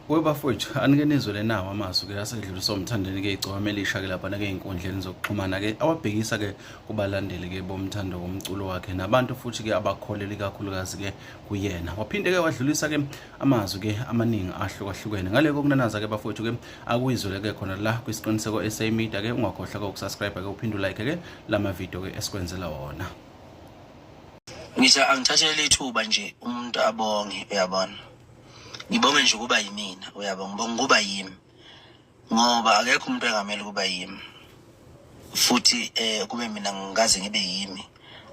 Webafowethu anikenizwe nawo amazwi ke asedluliswa umthandeni ke igcwama elisha ke lapha ke einkundleni zokuxhumana ke awabhekisa ke kubalandeli ke bomthando womculo wakhe nabantu futhi ke abakholeli kakhulukazi ke kuyena. Waphinde ke wadlulisa ke amazwi ke amaningi ahlukahlukene ngale kokunanaza ke bafowethu ke akuyizwe ke khona la kwisiqiniseko SA Media ke ungakhohlwa ke ukusubscribe ke uphinde like ke lama video ke esikwenzela wona. Ngithi angithathele ithuba nje umuntu abonge uyabona. Ngibonge nje kuba yimina uyabona ngibonga kuba yimi ngoba akekho umuntu engamele kuba yimi futhi kube mina ngikaze ngibe yimi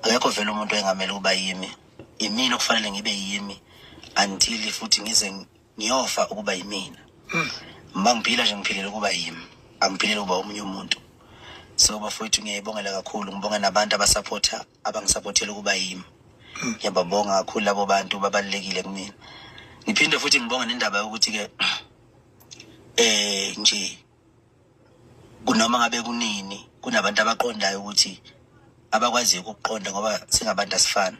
akekho vele umuntu engamele kuba yimi imina kufanele ngibe yimi until futhi ngize ngiyofa ukuba yimina mangiphila nje ngiphilela kuba yimi angiphilele kuba omunye umuntu so bafowethu ngiyayibongela kakhulu ngibonga nabantu abasupporta abangisupportela kuba yimi ngiyababonga kakhulu labo bantu babalekile kumina. Ngiphinde futhi ngibonga nendaba ukuthi ke nje kunoma ngabe kunini kunabantu abaqondayo ukuthi abakwazi ukuqonda ngoba singabantu asifana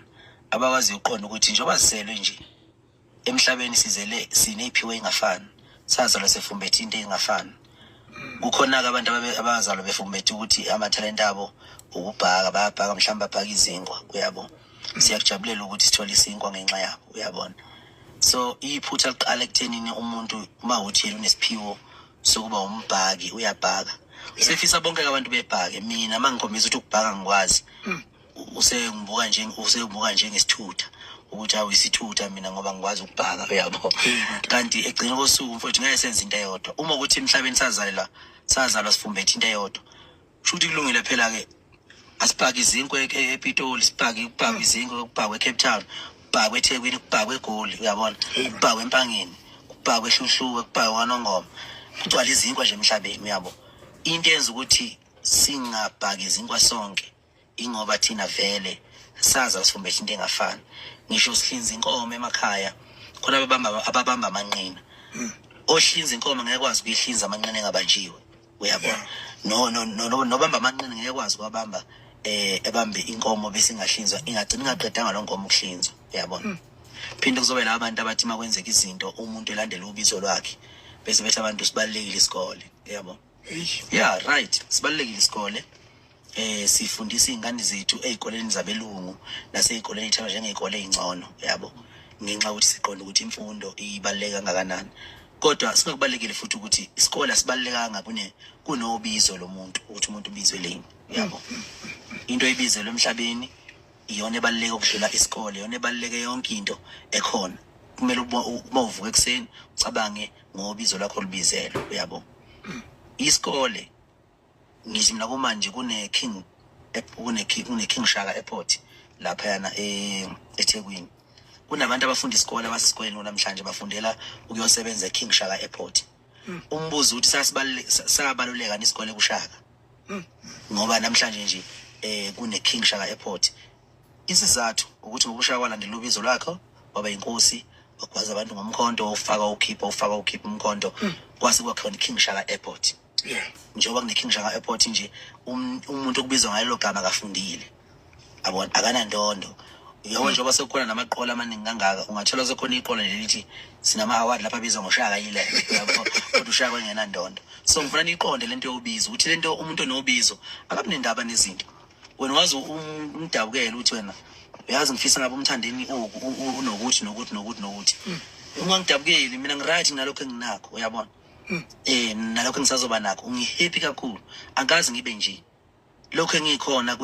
abakwazi ukuqonda ukuthi njengoba sizelwe nje emhlabeni sizele sineziphiwe engafani sazalwa sefumbethe into engafani kukhona ke abantu abazalwa befumbethe ukuthi amathalenta abo ukubhaka bayabhaka mhlawumbe babhaka izinkwa uyabo siyakujabulela ukuthi sithole isinkwa ngenxa yabo uyabona. So iphutha liqala ekuthenini umuntu uma uthi yena unesiphiwo sokuba umbhaki uyabhaka usefisa bonke abantu bebhake mina mangikhombisa ukuthi ukubhaka ngikwazi usengibuka njengesithutha ukuthi awuyisithutha mina ngoba ngikwazi ukubhaka uyabo kanti egcina kosuku mfowethu ngeke senze into eyodwa uma ukuthi emhlabeni sazalwa sifumbethe into eyodwa futhi kulungile phela ke asibhaka izinkwe ePitoli sibhaka izinkwe ukubhakwe eCape Town kubhakwe eThekwini kubhakwe eGoli uyabona kubhakwe eMpangeni kubhakwe eHluhluwe kubhakwe kwaNongoma kugcwala izinkwa nje emhlabeni uyabo. Into yenza ukuthi singabhaki izinkwa sonke ingoba thina vele saza sifumbethe into engafani ngisho sihlinza inkomo emakhaya khona ababamba amanqina ohlinza inkomo ngeke kwazi ukuyihlinza amanqina engabanjiwe uyabona nobamba amanqina ngeke kwazi ukubamba ebambe inkomo bese ingahlinzwa ingagcina ingaqedanga lo nkomo ukuhlinzwa uyabona. Phinde kuzobe la abantu abathi makwenzeka izinto umuntu elandela ubizo lwakhe bese bethi abantu sibalekile isikole uyabona. Yeah right sibalekile isikole sifundisa izingane zethu ezikoleni zabelungu nasezikoleni ethatha njengezikole ezingcono yabo ngenxa ukuthi siqonda ukuthi imfundo ibaleka kangakanani kodwa singakubalekile futhi ukuthi isikole asibalekanga kunobizo lomuntu ukuthi umuntu ubizwe leni yabo. Into ebizelwe emhlabeni iyona ebaluleke ukudlula isikole iyona ebaluleke yonke into ekhona kumele uma uvuka ekseni ucabange ngobizo lakho libizelwe uyabo. Isikole ngithi mina kumanje kune King Shaka Airport lapha yana eThekwini kunabantu abafunda isikole abasesikoleni namhlanje bafundela ukuyosebenza eKing Shaka Airport. Umbuzo uthi sabaluleka nesikole kuShaka ngoba namhlanje nje kune King Shaka Airport. Isizathu ukuthi ngokushaka kwalandela ubizo lwakho waba inkosi wakwazi abantu ngomkhonto ufaka ukhipha umkhonto kwase kwakhona King Shaka Airport. Njengoba kune King Shaka Airport nje umuntu okubizwa ngalelo gama akafundile abona akanandondo yabo njengoba sekukhona namaqola amaningi kangaka ungathola sekhona iqola lelithi sinama award lapha bizwa ngoShaka yile yabo kodwa uShaka engenandondo. So ngifuna niqonde lento yobizo ukuthi lento umuntu onobizo akabinendaba nezinto wena wazi umdabukela uthi wena uyazi ngifisa ngabe umthandeni unokuthi ungangidabukeli mina ngiright nalokho enginakho uyabona. Nalokho ngisazoba nakho ungihappy kakhulu angazi ngibe nje lokho engikhona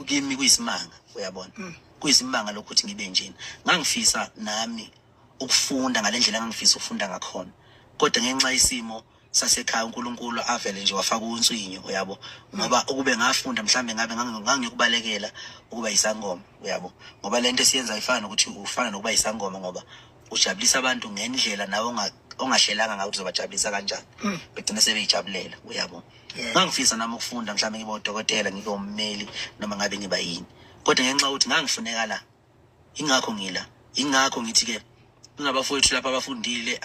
kimi kuyisimanga uyabona kuyisimanga lokuthi ngibe njeni ngangifisa nami ukufunda ngalendlela engangifisa ukufunda ngakhona kodwa ngenxa isimo sasekhaya uNkulunkulu avele nje wafaka unswinyo uyabo ngoba ukube ngafunda mhlambe ngabe ngangikubalekela ukuba isangoma uyabo ngoba lento esiyenza ifana ukuthi ufana nokuba isangoma ngoba ujabulisa abantu ngendlela nawe ongahlelanga ngathi uzobajabulisa kanjani begcina sebeyijabulela uyabo. Ngangifisa nami ukufunda mhlambe ngibe udokotela ngibe ummeli noma ngabe ngiba yini kodwa ngenxa ukuthi ngangifuneka la ingakho ngithi ke kunabafowethu lapha abafundile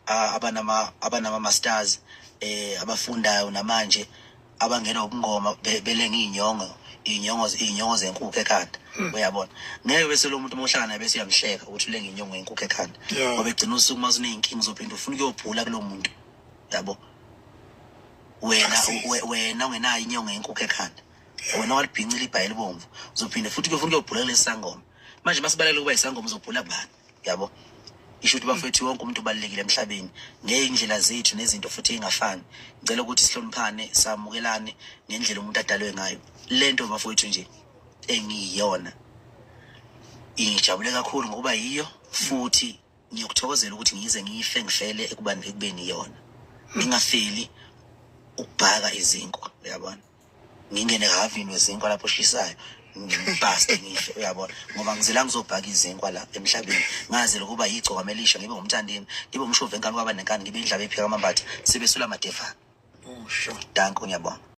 abanama masters abafundayo namanje abangena ubungoma belenga inyongo zenkukhu ekhanda uyabona ngeke bese lo muntu mohlala naye bese uyamhleka ukuthi ulenga inyongo yenkukhu ekhanda ngoba egcina usuku masuneyinkingi uzophinda ufuna ukuyobhula kulo muntu yabo wena ungenayo inyongo yenkukhu ekhanda wena walibhincile ibhayile bomvu uzophinda futhi kuyofuna ukuyobhula kulesi sangoma manje masibalekele kuba isangoma uzobhula kubani yabo isho ukuthi bafethu wonke umuntu ubalekile emhlabeni ngeindlela zethu nezinto futhi engafani ngicela ukuthi sihloniphane samukelane ngendlela umuntu adalwe ngayo lento bafethu nje engiyona ingijabule kakhulu ngoba yiyo futhi ngiyokuthokozela ukuthi ngize ngife ngifele ekubeni yona ngingafeli ukubhaka izinkwa uyabona ngingene havini wezinkwa lapho shishayo ngibhaste ngife uyabona ngoba ngizela ngizobhaka izinkwa la emhlabeni ngazela ukuba yigcoka melisha ngibe ngumthandeni ngibe umshuve enkani kwaba nenkani ngibe indlaba ephika amambatha sibesula amadeva Sure. danko ngiyabonga